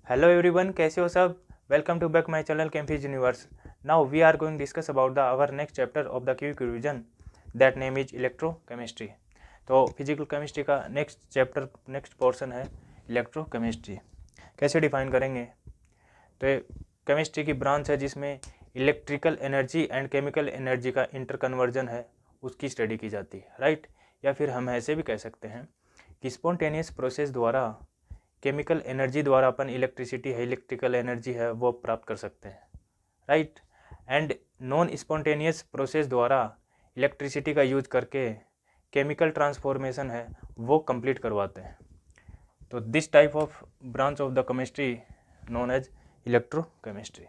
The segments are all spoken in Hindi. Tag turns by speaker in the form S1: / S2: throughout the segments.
S1: Hello everyone, कैसे हो सब? Welcome to back my channel Campus Universe. Now we are going to discuss about our next chapter of the QQ revision. That name is electrochemistry. तो फिजिकल केमिस्ट्री का नेक्स्ट पोर्शन है इलेक्ट्रोकेमिस्ट्री. कैसे डिफाइन करेंगे? तो ये केमिस्ट्री की ब्रांच है जिसमें electrical energy and chemical energy का इंटर कन्वर्जन है, उसकी स्टडी की जाती है, राइट. या फिर हम ऐसे भी कह सकते हैं कि स्पॉन्टेनियस प्रोसेस द्वारा केमिकल एनर्जी द्वारा अपन इलेक्ट्रिसिटी है, इलेक्ट्रिकल एनर्जी है, वो प्राप्त कर सकते हैं, right. And non spontaneous process द्वारा इलेक्ट्रिसिटी का यूज करके केमिकल ट्रांसफॉर्मेशन है वो कंप्लीट करवाते हैं. तो this type of branch of the chemistry known as electrochemistry.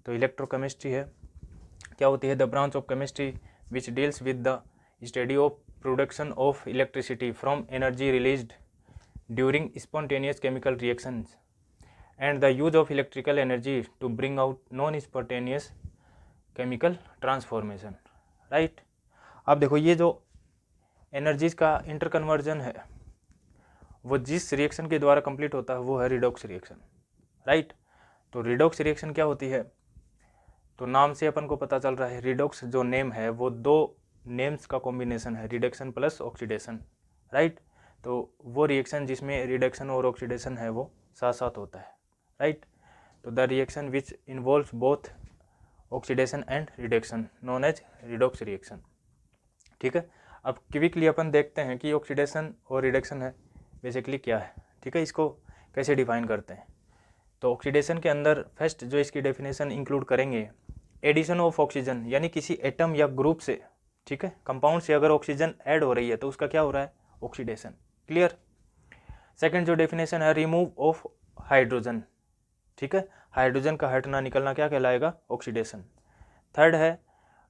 S1: तो इलेक्ट्रोकेमिस्ट्री है क्या होती है? The branch of chemistry which deals with the study of production of electricity from energy released during spontaneous chemical reactions and the use of electrical energy to bring out non-spontaneous chemical transformation, right. अब देखो ये जो एनर्जीज का इंटर कन्वर्जन है वो जिस रिएक्शन के द्वारा कंप्लीट होता है वो है रिडॉक्स रिएक्शन, राइट. तो रिडॉक्स रिएक्शन क्या होती है? तो नाम से अपन को पता चल रहा है रिडॉक्स जो नेम है वो दो नेम्स का कॉम्बिनेशन है, रिडक्शन प्लस ऑक्सीडेशन, राइट. तो वो रिएक्शन जिसमें रिडक्शन और ऑक्सीडेशन है वो साथ साथ होता है, राइट. तो the reaction which involves both oxidation and reduction known as redox reaction, ठीक है. अब क्विकली अपन देखते हैं कि ऑक्सीडेशन और रिडक्शन है बेसिकली क्या है, ठीक है. इसको कैसे डिफाइन करते हैं? तो ऑक्सीडेशन के अंदर फर्स्ट जो इसकी डेफिनेशन इंक्लूड करेंगे, एडिशन ऑफ ऑक्सीजन, यानी किसी एटम या ग्रुप से, ठीक है, कंपाउंड से अगर ऑक्सीजन ऐड हो रही है तो उसका क्या हो रहा है? ऑक्सीडेशन. क्लियर. सेकंड जो डेफिनेशन है, रिमूव ऑफ हाइड्रोजन, ठीक है, हाइड्रोजन का हटना निकलना क्या कहलाएगा? ऑक्सीडेशन. थर्ड है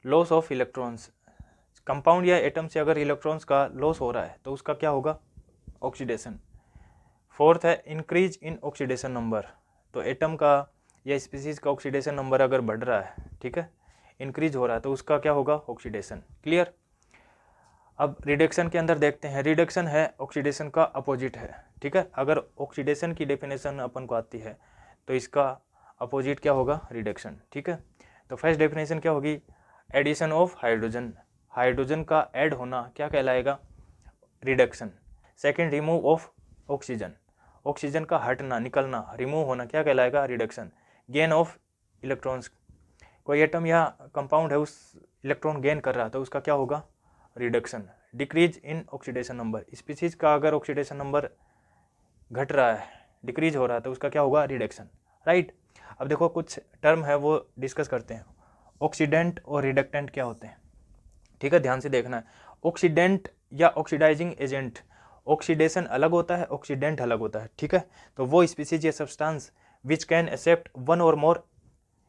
S1: लॉस ऑफ इलेक्ट्रॉन्स, कंपाउंड या एटम से अगर इलेक्ट्रॉन्स का लॉस हो रहा है तो उसका क्या होगा? ऑक्सीडेशन. फोर्थ है इंक्रीज इन ऑक्सीडेशन नंबर, तो एटम का या स्पीसीज का ऑक्सीडेशन नंबर अगर बढ़ रहा है, ठीक है, इंक्रीज हो रहा है तो उसका क्या होगा? ऑक्सीडेशन. क्लियर. अब रिडक्शन के अंदर देखते हैं, रिडक्शन है ऑक्सीडेशन का अपोजिट है, ठीक है. अगर ऑक्सीडेशन की डेफिनेशन अपन को आती है तो इसका अपोजिट क्या होगा? रिडक्शन, ठीक है. तो फर्स्ट डेफिनेशन क्या होगी? एडिशन ऑफ हाइड्रोजन, हाइड्रोजन का ऐड होना क्या कहलाएगा? Reduction. Second remove of oxygen, oxygen का हटना निकलना रिमूव होना क्या कहलाएगा? रिडक्शन. गेन ऑफ इलेक्ट्रॉन्स, कोई एटम या कंपाउंड है उस इलेक्ट्रॉन गेन कर रहा है तो उसका क्या होगा? Reduction. Decrease in oxidation number, species का अगर ऑक्सीडेशन नंबर घट रहा है, डिक्रीज हो रहा है तो उसका क्या होगा? Reduction, right. अब देखो कुछ टर्म है वो डिस्कस करते हैं. ऑक्सीडेंट और रिडक्टेंट क्या होते हैं, ठीक है, ध्यान से देखना है. ऑक्सीडेंट या ऑक्सीडाइजिंग एजेंट, ऑक्सीडेशन अलग होता है, ऑक्सीडेंट अलग होता है, ठीक है. तो वो स्पीसीज या substance which can except one और मोर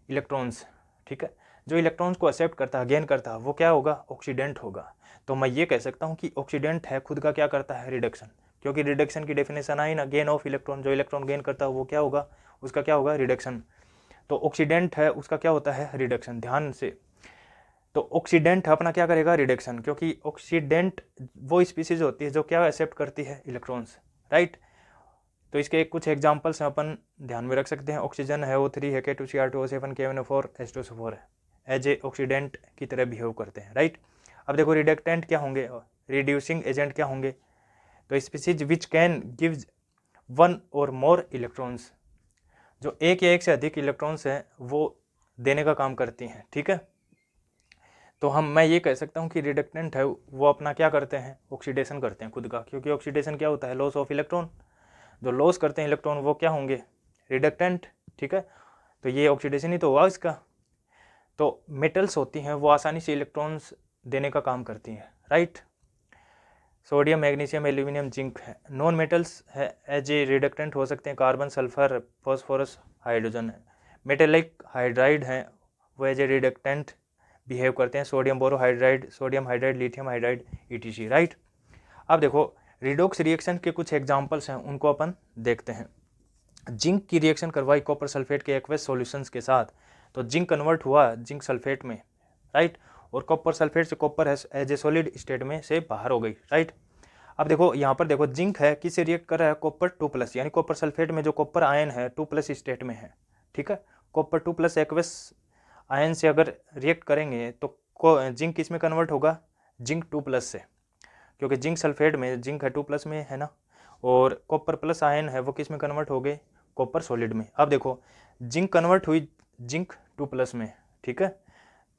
S1: इलेक्ट्रॉन्स, ठीक है, जो इलेक्ट्रॉन्स को एक्सेप्ट करता है, गेन करता है, वो क्या होगा? ऑक्सीडेंट होगा. तो मैं ये कह सकता हूँ कि ऑक्सीडेंट है खुद का क्या करता है? रिडक्शन, क्योंकि रिडक्शन की डेफिनेशन आई ना, गेन ऑफ इलेक्ट्रॉन, जो इलेक्ट्रॉन गेन करता है वो क्या होगा? उसका क्या होगा? रिडक्शन. तो ऑक्सीडेंट है उसका क्या होता है? रिडक्शन. ध्यान से, तो ऑक्सीडेंट अपना क्या करेगा? रिडक्शन, क्योंकि ऑक्सीडेंट वो स्पीसीज होती है जो क्या एक्सेप्ट करती है? Electrons, right. तो इसके कुछ एग्जाम्पल्स अपन ध्यान में रख सकते हैं. ऑक्सीजन है O3 है, K2Cr2O7 KNO4 H2SO4 है, एज ए ऑक्सीडेंट की तरह बिहेव करते हैं, राइट. अब देखो रिडक्टेंट क्या होंगे? रिड्यूसिंग एजेंट क्या होंगे? तो species which can give one और मोर इलेक्ट्रॉन्स, जो एक या एक से अधिक इलेक्ट्रॉन्स हैं वो देने का काम करती हैं, ठीक है. तो मैं ये कह सकता हूँ कि रिडक्टेंट है वो अपना क्या करते हैं? ऑक्सीडेशन करते हैं खुद का, क्योंकि ऑक्सीडेशन क्या होता है? Loss of electron. जो लॉस करते हैं इलेक्ट्रॉन वो क्या होंगे? रिडक्टेंट, ठीक है. तो ये ऑक्सीडेशन ही तो हुआ इसका. तो मेटल्स होती हैं वो आसानी से इलेक्ट्रॉन्स देने का काम करती हैं, right. Sodium, magnesium, aluminium, zinc है. नॉन मेटल्स है एज ए रिडक्टेंट हो सकते हैं, कार्बन, सल्फर, फॉस्फोरस, हाइड्रोजन है. मेटेलिक हाइड्राइड हैं वो एज ए रिडक्टेंट बिहेव करते हैं, sodium borohydride, sodium hydride, lithium hydride, ETC, right. अब देखो रिडॉक्स रिएक्शन के कुछ एग्जांपल्स हैं उनको अपन देखते हैं. जिंक की रिएक्शन करवाई कॉपर सल्फेट के एक्वस सॉल्यूशंस के साथ, तो जिंक कन्वर्ट हुआ जिंक सल्फेट में, राइट. और कॉपर सल्फेट से copper as a solid state में से बाहर हो गई, राइट. अब देखो यहाँ पर देखो जिंक है, किससे रिएक्ट कर रहा है, कॉपर 2+, यानी कॉपर सल्फेट में जो कॉपर आयन है 2+ स्टेट में है, ठीक है। कॉपर 2+ एक्वस आयन से अगर रिएक्ट करेंगे तो जिंक किस में कन्वर्ट होगा, जिंक 2+ से, क्योंकि जिंक सल्फेट में जिंक है 2+ में है ना, और कॉपर प्लस आयन है वो किस में कन्वर्ट हो गए, कॉपर सॉलिड में। अब देखो जिंक कन्वर्ट हुई जिंक 2+ में, ठीक है,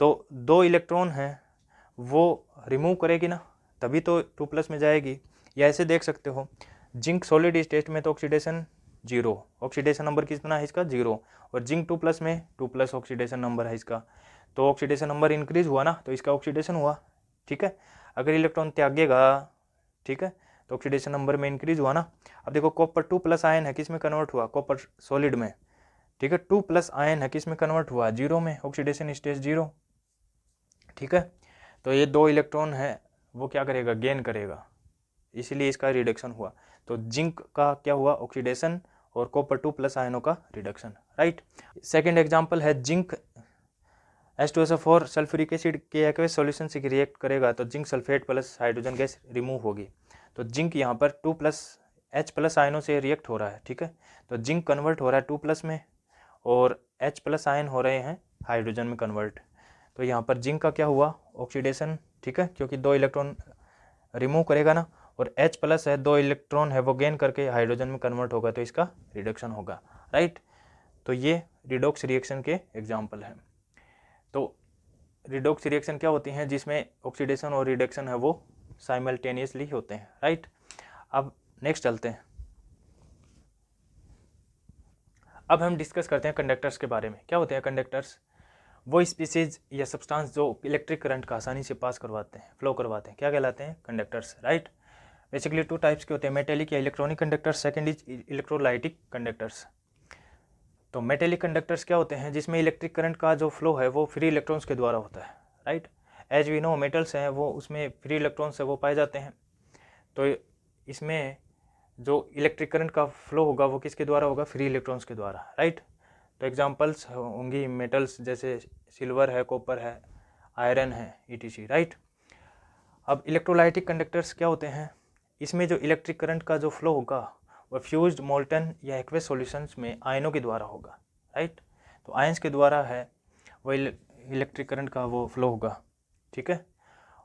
S1: तो 2 इलेक्ट्रॉन हैं वो रिमूव करेगी ना, तभी तो 2+ में जाएगी। या ऐसे देख सकते हो, जिंक सॉलिड स्टेट में तो ऑक्सीडेशन 0, ऑक्सीडेशन नंबर कितना है इसका 0, और जिंक 2+ में 2+ ऑक्सीडेशन नंबर है इसका, तो ऑक्सीडेशन नंबर इंक्रीज हुआ ना, तो इसका ऑक्सीडेशन हुआ, ठीक है। अगर इलेक्ट्रॉन त्यागेगा, ठीक है, तो ऑक्सीडेशन नंबर में इंक्रीज हुआ ना। अब देखो कॉपर 2+ आयन है किस में कन्वर्ट हुआ, कॉपर सॉलिड में, ठीक है, 2+ आयन है किस में कन्वर्ट हुआ, 0 में, ऑक्सीडेशन स्टेज 0, ठीक है। तो ये 2 इलेक्ट्रॉन है वो क्या करेगा, गेन करेगा, इसीलिए इसका रिडक्शन हुआ। तो जिंक का क्या हुआ, ऑक्सीडेशन, और कॉपर 2+ आयनों का रिडक्शन, राइट। सेकेंड एग्जाम्पल है जिंक H2SO4 सल्फ्यूरिक एसिड के एक्वस सॉल्यूशन से रिएक्ट करेगा तो zinc sulphate plus hydrogen gas remove होगी। तो जिंक यहाँ पर 2+ H+ आयनों से रिएक्ट हो रहा है, ठीक है, तो जिंक कन्वर्ट हो रहा है 2+ में, और H+ आयन हो रहे हैं हाइड्रोजन में कन्वर्ट। तो यहाँ पर जिंक का क्या हुआ, ऑक्सीडेशन, ठीक है, क्योंकि 2 इलेक्ट्रॉन रिमूव करेगा ना, और H+ है 2 इलेक्ट्रॉन है वो गेन करके हाइड्रोजन में कन्वर्ट होगा, तो इसका रिडक्शन होगा, राइट। तो ये रिडॉक्स रिएक्शन के एग्जाम्पल हैं। तो रिडॉक्स रिएक्शन क्या होती हैं, जिसमें ऑक्सीडेशन और रिडक्शन है वो साइमल्टेनियसली होते हैं, राइट। अब नेक्स्ट चलते हैं, अब हम डिस्कस करते हैं कंडक्टर्स के बारे में। क्या होते हैं कंडक्टर्स, वो स्पीसीज या सब्सटेंस जो इलेक्ट्रिक करंट का आसानी से पास करवाते हैं, फ्लो करवाते हैं, क्या कहलाते हैं, कंडक्टर्स, राइट। बेसिकली 2 टाइप्स के होते हैं, मेटेलिक या electronic conductors, second is electrolytic conductors. तो मेटेलिक कंडक्टर्स क्या होते हैं, जिसमें इलेक्ट्रिक करंट का जो फ्लो है वो फ्री इलेक्ट्रॉन्स के द्वारा होता है, right. As we know metals हैं वो उसमें फ्री इलेक्ट्रॉन्स है वो पाए जाते हैं, तो इसमें जो इलेक्ट्रिक करंट का फ्लो होगा वो किसके द्वारा होगा, फ्री इलेक्ट्रॉन्स के द्वारा, राइट। तो एग्जांपल्स होंगी मेटल्स जैसे सिल्वर है, कॉपर है, आयरन है, ETC, राइट। अब इलेक्ट्रोलाइटिक कंडक्टर्स क्या होते हैं, इसमें जो इलेक्ट्रिक करंट का जो फ्लो होगा वो फ्यूज्ड मोल्टन या एक्वेस सॉल्यूशंस में आयनों के द्वारा होगा, राइट। तो आयंस के द्वारा है वो इलेक्ट्रिक करंट का वो फ्लो होगा, ठीक है।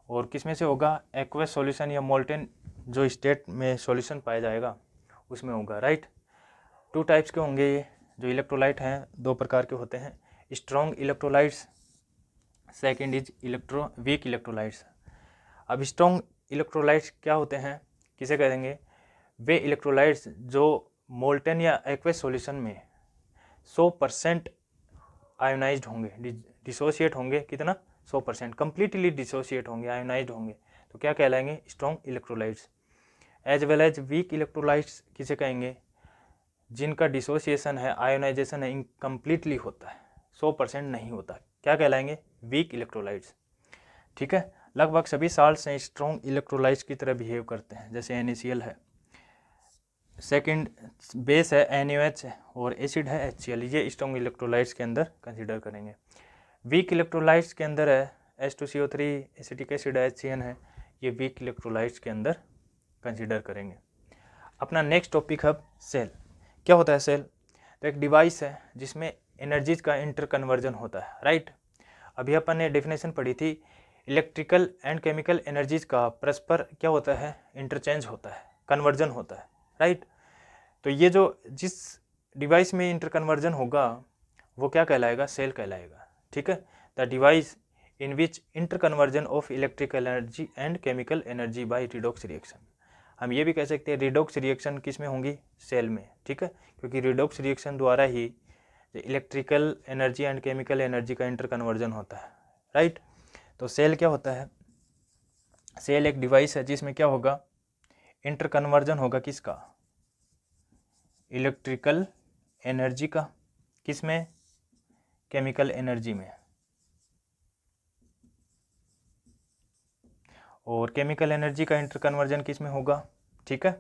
S1: और किस में से होगा, एक्वेस सॉल्यूशन या मोल्टन जो स्टेट में सॉल्यूशन पाया जाएगा उसमें होगा, राइट। 2 टाइप्स के होंगे ये जो इलेक्ट्रोलाइट हैं, 2 प्रकार के होते हैं, strong electrolytes, second is weak electrolytes. अब स्ट्रॉन्ग इलेक्ट्रोलाइट्स क्या होते हैं, किसे कहेंगे, वे इलेक्ट्रोलाइट्स जो मोल्टन या एक्वेस सॉल्यूशन में 100% आयोनाइज्ड होंगे, डिसोशिएट होंगे, कितना 100%, कंप्लीटली डिसोशिएट होंगे, आयोनाइज्ड होंगे, तो क्या कहलाएंगे, strong electrolytes. As well as weak electrolytes किसे कहेंगे, जिनका डिसोसिएशन है, आयोनाइजेशन है, इनकम्प्लीटली होता है, 100% नहीं होता, क्या कहलाएंगे, वीक इलेक्ट्रोलाइट्स, ठीक है। लगभग सभी साल्ट्स हैं स्ट्रॉन्ग इलेक्ट्रोलाइट्स की तरह बिहेव करते हैं, जैसे NaCl है, सेकंड बेस है NaOH और एसिड है HCl, ये स्ट्रॉन्ग इलेक्ट्रोलाइट्स के अंदर कंसीडर करेंगे। वीक इलेक्ट्रोलाइट्स के अंदर है H2CO3, एसिटिक एसिड है, HCN है, ये वीक इलेक्ट्रोलाइट्स के अंदर कंसीडर करेंगे। अपना नेक्स्ट टॉपिक है सेल। क्या होता है सेल, तो एक डिवाइस है जिसमें एनर्जीज का इंटर कन्वर्जन होता है, राइट। अभी अपन ने डेफिनेशन पढ़ी थी, इलेक्ट्रिकल एंड केमिकल एनर्जीज का परस्पर क्या होता है, इंटरचेंज होता है, कन्वर्जन होता है, राइट। तो ये जो जिस डिवाइस में इंटर कन्वर्जन होगा वो क्या कहलाएगा, सेल कहलाएगा, ठीक है। The device in which inter conversion of electrical energy and chemical energy by redox reaction. हम ये भी कह सकते हैं रिडॉक्स रिएक्शन किस में होंगी, सेल में, ठीक है, क्योंकि रिडॉक्स रिएक्शन द्वारा ही electrical energy and chemical energy का इंटर कन्वर्जन होता है, राइट। तो सेल क्या होता है, सेल एक डिवाइस है जिसमें क्या होगा, इंटर कन्वर्जन होगा किसका, इलेक्ट्रिकल एनर्जी का, किसमें, केमिकल एनर्जी में, और केमिकल एनर्जी का इंटर कन्वर्जन किस में होगा, ठीक है,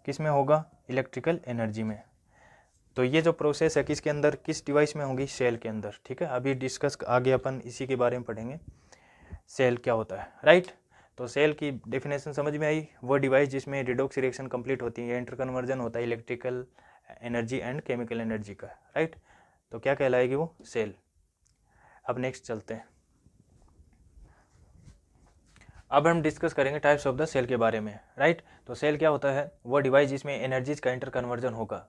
S1: किस में होगा, इलेक्ट्रिकल एनर्जी में। तो ये जो प्रोसेस है किसके अंदर, किस डिवाइस में होगी, सेल के अंदर, ठीक है। अभी डिस्कस आगे अपन इसी के बारे में पढ़ेंगे, सेल क्या होता है, राइट। तो सेल की डेफिनेशन समझ में आई, वो डिवाइस जिसमें रिडॉक्स रिएक्शन कंप्लीट होती है, इंटर कन्वर्जन होता है electrical energy and chemical energy का, राइट। तो क्या कहलाएगी वो, सेल। अब नेक्स्ट चलते हैं, अब हम डिस्कस करेंगे टाइप्स ऑफ द सेल के बारे में, राइट। तो सेल क्या होता है, वो डिवाइस जिसमें एनर्जीज का इंटर कन्वर्जन होगा,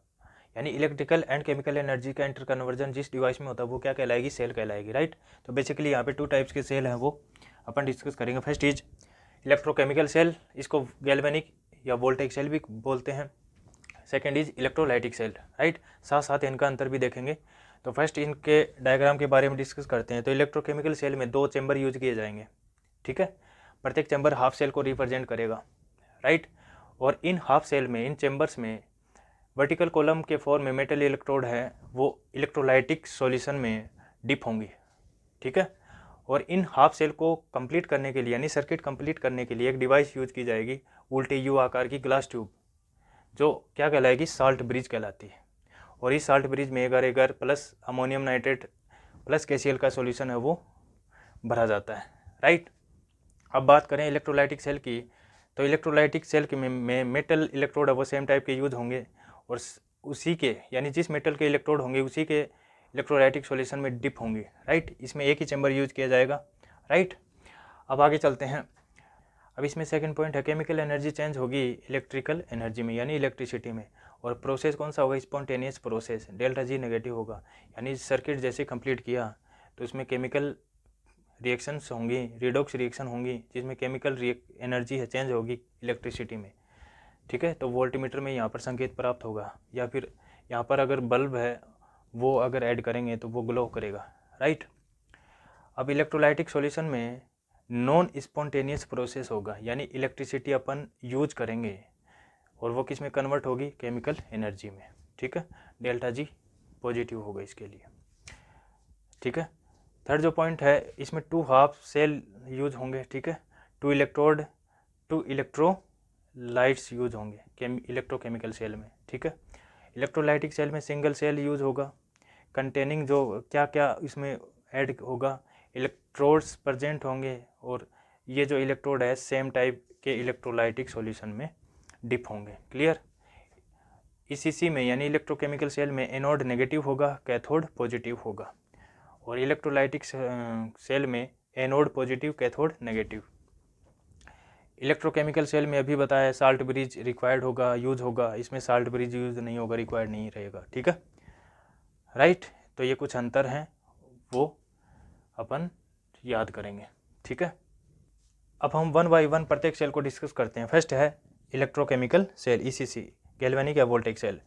S1: यानी इलेक्ट्रिकल एंड केमिकल एनर्जी का इंटर कन्वर्जन जिस डिवाइस में होता है वो क्या कहलाएगी, सेल कहलाएगी, राइट। तो बेसिकली यहाँ पे 2 टाइप्स के सेल हैं, वो अपन डिस्कस करेंगे। फर्स्ट इज इलेक्ट्रोकेमिकल सेल, इसको गैल्वेनिक या वोल्टेक सेल भी बोलते हैं। Second is electrolytic cell, right. साथ साथ इनका अंतर भी देखेंगे। तो फर्स्ट इनके डायग्राम के बारे में डिस्कस करते हैं। तो इलेक्ट्रोकेमिकल सेल में 2 चैम्बर यूज किए जाएंगे, ठीक है। प्रत्येक चैम्बर हाफ सेल को रिप्रेजेंट करेगा, राइट। और इन हाफ सेल में, इन चैम्बर्स में वर्टिकल कॉलम के फॉर्म में मेटल इलेक्ट्रोड है, वो इलेक्ट्रोलाइटिक सॉल्यूशन में डिप होंगी, ठीक है। और इन हाफ सेल को कंप्लीट करने के लिए, यानी सर्किट कंप्लीट करने के लिए एक डिवाइस यूज की जाएगी, उल्टे यू आकार की ग्लास ट्यूब, जो क्या कहलाएगी, साल्ट ब्रिज कहलाती है। और इस साल्ट ब्रिज में agar agar plus ammonium nitrate plus KCl का सॉल्यूशन है वो भरा जाता है, राइट। अब बात करें इलेक्ट्रोलाइटिक सेल की, तो इलेक्ट्रोलाइटिक सेल के में मेटल इलेक्ट्रोड है वो सेम टाइप के यूज होंगे, और उसी के, यानी जिस मेटल के इलेक्ट्रोड होंगे उसी के इलेक्ट्रोलाइटिक सॉल्यूशन में डिप होंगे, राइट। इसमें एक ही चैम्बर यूज किया जाएगा, राइट। अब आगे चलते हैं। अब इसमें सेकंड पॉइंट है, केमिकल एनर्जी चेंज होगी इलेक्ट्रिकल एनर्जी में, यानी इलेक्ट्रिसिटी में। और प्रोसेस कौन सा होगा, spontaneous process, delta G negative होगा। यानी सर्किट जैसे कंप्लीट किया तो उसमें केमिकल रिएक्शंस होंगी, रिडॉक्स रिएक्शन होंगी, जिसमें केमिकल एनर्जी है चेंज होगी इलेक्ट्रिसिटी में, ठीक है। तो वोल्टमीटर में यहाँ पर संकेत प्राप्त होगा, या फिर यहाँ पर अगर बल्ब है वो अगर ऐड करेंगे तो वो ग्लो करेगा, राइट। अब इलेक्ट्रोलाइटिक सॉल्यूशन में नॉन स्पॉन्टेनियस प्रोसेस होगा, यानी इलेक्ट्रिसिटी अपन यूज करेंगे और वो किस में कन्वर्ट होगी, केमिकल एनर्जी में, ठीक है। डेल्टा जी पॉजिटिव होगा इसके लिए, ठीक है। थर्ड जो पॉइंट है, इसमें 2 हाफ सेल यूज होंगे, ठीक है। 2 इलेक्ट्रोड, 2 इलेक्ट्रोलाइट्स यूज होंगे इलेक्ट्रोकेमिकल सेल में, ठीक है। इलेक्ट्रोलाइटिक सेल में सिंगल सेल यूज होगा, कंटेनिंग जो क्या क्या इसमें ऐड होगा, इलेक्ट्रोड्स प्रेजेंट होंगे, और ये जो इलेक्ट्रोड है सेम टाइप के इलेक्ट्रोलाइटिक सॉल्यूशन में डिप होंगे, क्लियर। ECC में, यानी इलेक्ट्रोकेमिकल सेल में, एनोड नेगेटिव होगा, कैथोड पॉजिटिव होगा। और इलेक्ट्रोलाइटिक सेल में anode positive, cathode negative. Electrochemical cell में अभी बताया साल्ट ब्रिज रिक्वायर्ड होगा, यूज होगा, इसमें साल्ट ब्रिज यूज नहीं होगा, रिक्वायर्ड नहीं रहेगा, ठीक है, राइट। तो ये कुछ अंतर हैं, वो अपन याद करेंगे, ठीक है। अब हम 1 बाय 1 प्रत्येक सेल को डिस्कस करते हैं। फर्स्ट है इलेक्ट्रोकेमिकल सेल, ECC, गैल्वेनिक या वोल्टेक सेल।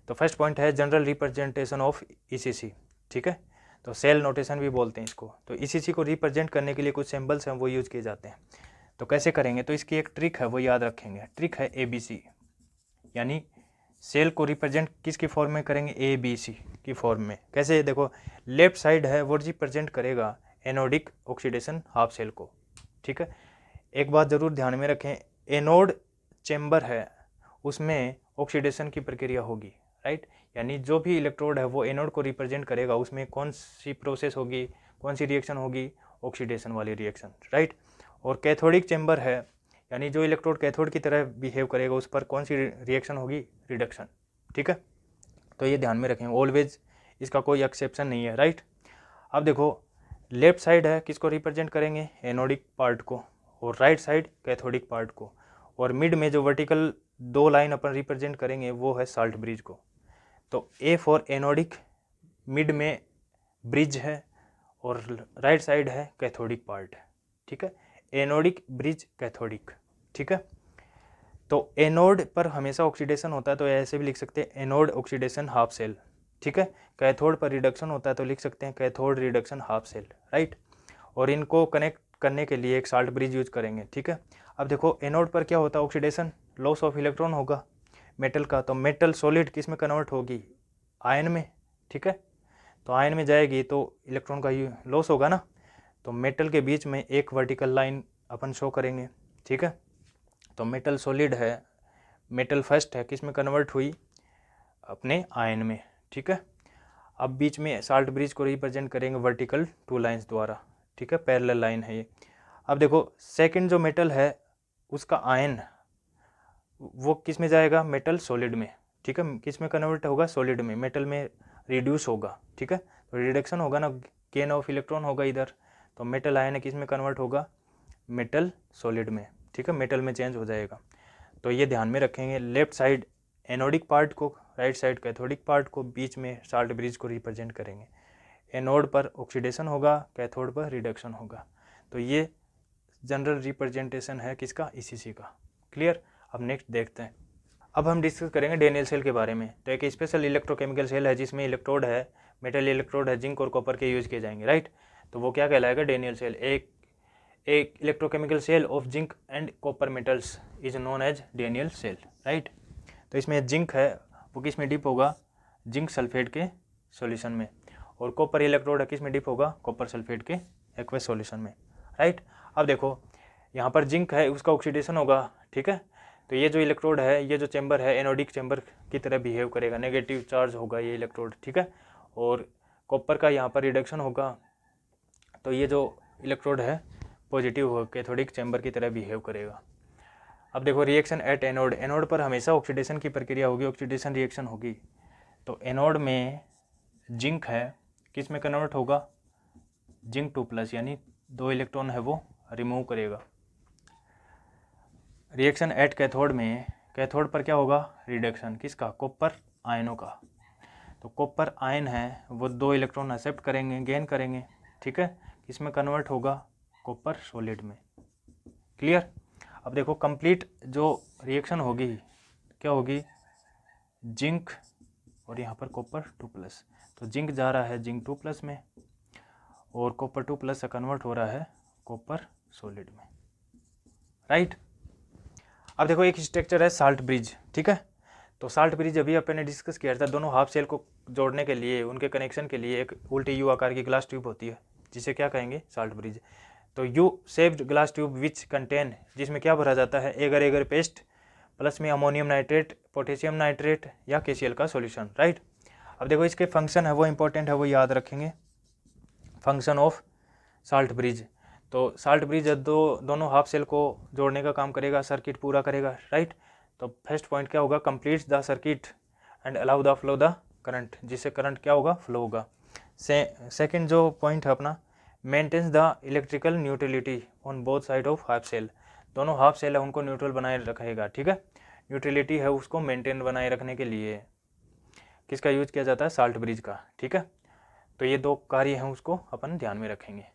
S1: तो फर्स्ट पॉइंट है जनरल रिप्रेजेंटेशन ऑफ ECC, ठीक है। तो सेल नोटेशन भी बोलते हैं इसको। तो ECC को रिप्रेजेंट करने के लिए कुछ सिंबल्स हैं वो यूज किए जाते हैं। तो कैसे करेंगे, तो इसकी एक ट्रिक है वो याद रखेंगे। ट्रिक है ABC, यानी सेल को रिप्रेजेंट किसकी फॉर्म में करेंगे, ABC की फॉर्म में। कैसे, देखो लेफ्ट साइड है वो रिप्रेजेंट करेगा एनोडिक ऑक्सीडेशन हाफ सेल को, ठीक है। एक बात जरूर ध्यान में रखें, एनोड चेंबर है उसमें ऑक्सीडेशन की प्रक्रिया होगी, राइट। यानी जो भी इलेक्ट्रोड है वो एनोड को रिप्रेजेंट करेगा, उसमें कौन सी प्रोसेस होगी, कौन सी रिएक्शन होगी, ऑक्सीडेशन वाली रिएक्शन, राइट। और कैथोडिक चेंबर है, यानी जो इलेक्ट्रोड कैथोड की तरह बिहेव करेगा उस पर कौन सी रिएक्शन होगी, रिडक्शन, ठीक है। तो ये ध्यान में रखें ऑलवेज, इसका कोई एक्सेप्शन नहीं है, राइट। अब देखो लेफ्ट साइड है किसको रिप्रेजेंट करेंगे, एनोडिक पार्ट को, और राइट साइड कैथोडिक पार्ट को, और मिड में जो वर्टिकल 2 लाइन अपन रिप्रेजेंट करेंगे वो है साल्ट ब्रिज को। तो A फॉर एनोडिक, मिड में ब्रिज है, और राइट साइड है कैथोडिक पार्ट, ठीक है। एनोडिक ब्रिज कैथोडिक, ठीक है। तो एनोड पर हमेशा ऑक्सीडेशन होता है तो ऐसे भी लिख सकते हैं एनोड ऑक्सीडेशन हाफ सेल, ठीक है। कैथोड पर रिडक्शन होता है तो लिख सकते हैं cathode reduction half cell, right. और इनको कनेक्ट करने के लिए एक साल्ट ब्रिज यूज करेंगे, ठीक है। अब देखो एनोड पर क्या होता है, ऑक्सीडेशन, लॉस ऑफ इलेक्ट्रॉन होगा मेटल का, तो मेटल सॉलिड किस में कन्वर्ट होगी, आयन में, ठीक है। तो आयन में जाएगी तो इलेक्ट्रॉन का लॉस होगा ना, तो मेटल के बीच में एक वर्टिकल लाइन अपन शो करेंगे, ठीक है। तो मेटल सॉलिड है, मेटल फर्स्ट है, किस में कन्वर्ट हुई, अपने आयन में, ठीक है। अब बीच में साल्ट ब्रिज को रिप्रेजेंट करेंगे वर्टिकल 2 लाइंस द्वारा, ठीक है, पैरेलल लाइन है ये। अब देखो सेकंड जो मेटल है उसका आयन वो किस में जाएगा, मेटल सॉलिड में, ठीक है, किस में कन्वर्ट होगा, सॉलिड में, मेटल में रिड्यूस होगा, ठीक है, तो रिडक्शन होगा ना, गेन ऑफ इलेक्ट्रॉन होगा इधर, तो मेटल आयन किस में कन्वर्ट होगा, मेटल सॉलिड में, ठीक है, मेटल में चेंज हो जाएगा। तो ये ध्यान में रखेंगे, लेफ्ट साइड एनोडिक पार्ट को, राइट साइड कैथोडिक पार्ट को, बीच में साल्ट ब्रिज को रिप्रेजेंट करेंगे। एनोड पर ऑक्सीडेशन होगा, कैथोड पर रिडक्शन होगा। तो ये जनरल रिप्रेजेंटेशन है किसका, ईसीसी का। क्लियर। अब नेक्स्ट देखते हैं, अब हम डिस्कस करेंगे डेनियल सेल के बारे में। तो एक स्पेशल इलेक्ट्रोकेमिकल सेल है जिसमें इलेक्ट्रोड है, मेटल इलेक्ट्रोड है, जिंक और कॉपर के यूज किए जाएंगे, राइट। तो वो क्या कहलाएगा, डेनियल सेल। एक electrochemical cell of zinc and copper metals is known as Daniell cell, right. तो इसमें जिंक है वो किस में डिप होगा, जिंक सल्फेट के सॉल्यूशन में, और कॉपर इलेक्ट्रोड है किस में डिप होगा, कॉपर सल्फेट के एक्वस सॉल्यूशन में, राइट। अब देखो यहाँ पर जिंक है उसका ऑक्सीडेशन होगा, ठीक है, तो ये जो इलेक्ट्रोड है, ये जो चैम्बर है एनोडिक चैम्बर की तरह बिहेव करेगा, नेगेटिव चार्ज होगा ये इलेक्ट्रोड, ठीक है, और कॉपर का यहाँ पर रिडक्शन होगा, तो ये जो इलेक्ट्रोड है पॉजिटिव हो कैथोडिक चैम्बर की तरह बिहेव करेगा। अब देखो रिएक्शन एट एनोड, एनोड पर हमेशा ऑक्सीडेशन की प्रक्रिया होगी, ऑक्सीडेशन रिएक्शन होगी। तो एनोड में जिंक है किस में कन्वर्ट होगा, जिंक 2+, यानी 2 इलेक्ट्रॉन है वो रिमूव करेगा। रिएक्शन एट कैथोड में, कैथोड पर क्या होगा, रिडक्शन किसका, कॉपर आयनों का। तो कॉपर आयन है वो 2 इलेक्ट्रॉन एक्सेप्ट करेंगे, गेन करेंगे, ठीक है, इसमें कन्वर्ट होगा कॉपर सॉलिड में। क्लियर। अब देखो कंप्लीट जो रिएक्शन होगी क्या होगी, जिंक और यहाँ पर कॉपर 2+, तो जिंक जा रहा है जिंक 2+ में और कॉपर 2+ से कन्वर्ट हो रहा है कॉपर सॉलिड में, राइट। अब देखो एक स्ट्रक्चर है साल्ट ब्रिज, ठीक है, तो साल्ट ब्रिज अभी अपन ने डिस्कस किया था, दोनों हाफ सेल को जोड़ने के लिए, उनके कनेक्शन के लिए एक उल्टी यू आकार की ग्लास ट्यूब होती है जिसे क्या कहेंगे, साल्ट ब्रिज। तो U shaped glass tube which contain, जिसमें क्या भरा जाता है, एगर एगर पेस्ट प्लस में अमोनियम नाइट्रेट, पोटेशियम नाइट्रेट या KCl का सॉल्यूशन, राइट। अब देखो इसके फंक्शन है वो इंपॉर्टेंट है, वो याद रखेंगे, फंक्शन ऑफ साल्ट ब्रिज। तो साल्ट ब्रिज दोनों हाफ सेल को जोड़ने का काम करेगा, सर्किट पूरा करेगा, राइट। तो फर्स्ट पॉइंट क्या होगा, completes the circuit and allow the flow the current, जिससे करंट क्या होगा, फ्लो होगा। सेकंड जो पॉइंट है अपना, maintains the electrical neutrality on both side of half cell, दोनों हाफ सेल है उनको न्यूट्रल बनाए रखेगा, ठीक है, न्यूट्रलिटी है उसको मेंटेन बनाए रखने के लिए किसका यूज किया जाता है, साल्ट ब्रिज का, ठीक है। तो ये 2 कार्य हैं उसको अपन ध्यान में रखेंगे।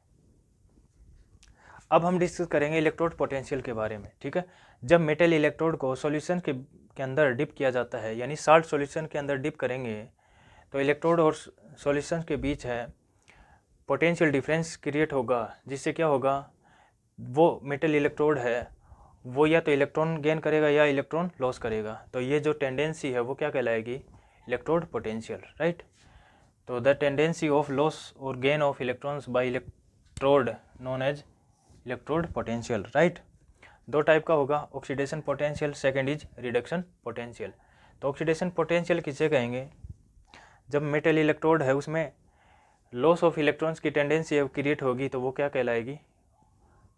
S1: अब हम डिस्कस करेंगे इलेक्ट्रोड पोटेंशियल के बारे में, ठीक है। जब मेटल इलेक्ट्रोड को सॉल्यूशन के अंदर डिप किया जाता है, यानी साल्ट सॉल्यूशन के अंदर डिप करेंगे, तो इलेक्ट्रोड और सॉल्यूशन के बीच है पोटेंशियल डिफरेंस क्रिएट होगा, जिससे क्या होगा, वो मेटल इलेक्ट्रोड है वो या तो इलेक्ट्रॉन गेन करेगा या इलेक्ट्रॉन लॉस करेगा। तो ये जो टेंडेंसी है वो क्या कहलाएगी, इलेक्ट्रोड पोटेंशियल, राइट। तो द टेंडेंसी ऑफ लॉस और gain of electrons by electrode known as electrode potential, right. 2 type का होगा, oxidation potential, second is reduction potential. तो ऑक्सीडेशन पोटेंशियल किसे कहेंगे, जब मेटल इलेक्ट्रोड है उसमें लॉस ऑफ इलेक्ट्रॉन्स की टेंडेंसी क्रिएट होगी तो वो क्या कहलाएगी,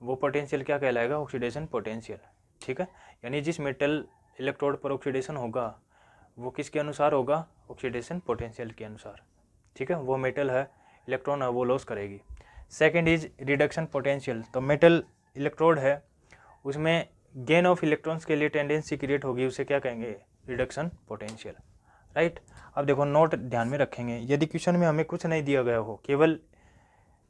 S1: वो पोटेंशियल क्या कहलाएगा, ऑक्सीडेशन पोटेंशियल, ठीक है। यानी जिस मेटल इलेक्ट्रोड पर ऑक्सीडेशन होगा वो किसके अनुसार होगा, ऑक्सीडेशन पोटेंशियल के अनुसार, ठीक है, वो मेटल है इलेक्ट्रॉन है वो लॉस करेगी। सेकेंड इज रिडक्शन पोटेंशियल, तो मेटल इलेक्ट्रोड है उसमें गेन ऑफ इलेक्ट्रॉन्स के लिए टेंडेंसी क्रिएट होगी, उसे क्या कहेंगे, रिडक्शन पोटेंशियल, राइट। अब देखो नोट ध्यान में रखेंगे, यदि क्वेश्चन में हमें कुछ नहीं दिया गया हो, केवल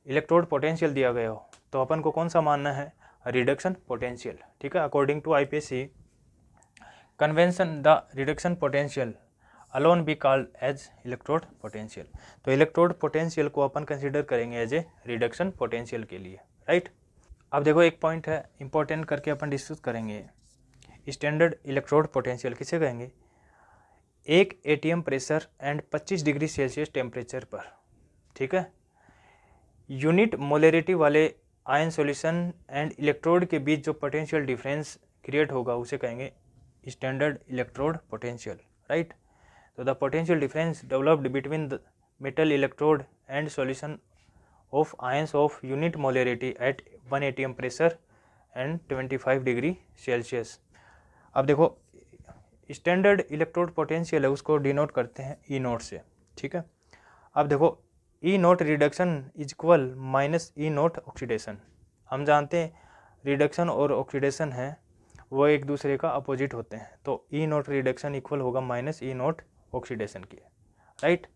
S1: इलेक्ट्रोड पोटेंशियल दिया गया हो, तो अपन को कौन सा मानना है, रिडक्शन पोटेंशियल, ठीक है। According to IPSC convention the reduction potential alone be called as electrode potential. तो इलेक्ट्रोड पोटेंशियल को अपन कंसिडर करेंगे एज ए रिडक्शन पोटेंशियल के लिए, राइट। अब देखो एक पॉइंट है इंपॉर्टेंट करके अपन डिस्कस करेंगे, स्टैंडर्ड इलेक्ट्रोड पोटेंशियल किसे कहेंगे, 1 ATM pressure and 25 degree Celsius temperature पर, ठीक है, यूनिट मोलरिटी वाले आयन सॉल्यूशन एंड इलेक्ट्रोड के बीच जो पोटेंशियल डिफरेंस क्रिएट होगा उसे कहेंगे स्टैंडर्ड इलेक्ट्रोड पोटेंशियल, राइट। तो the potential difference developed between the metal electrode and solution of ions of unit molarity at 1 atm pressure and 25 degree Celsius. अब देखो स्टैंडर्ड इलेक्ट्रोड पोटेंशियल है उसको डिनोट करते हैं ई नोट से, ठीक है। अब देखो E naught reduction is equal minus E naught oxidation. हम जानते हैं रिडक्शन और ऑक्सीडेशन है वो एक दूसरे का अपोजिट होते हैं, तो ई नोट रिडक्शन इक्वल होगा माइनस ई नोट ऑक्सीडेशन के, राइट।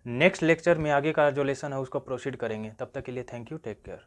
S1: नेक्स्ट लेक्चर में आगे का जो लेसन है उसको प्रोसीड करेंगे। तब तक के लिए थैंक यू, टेक केयर।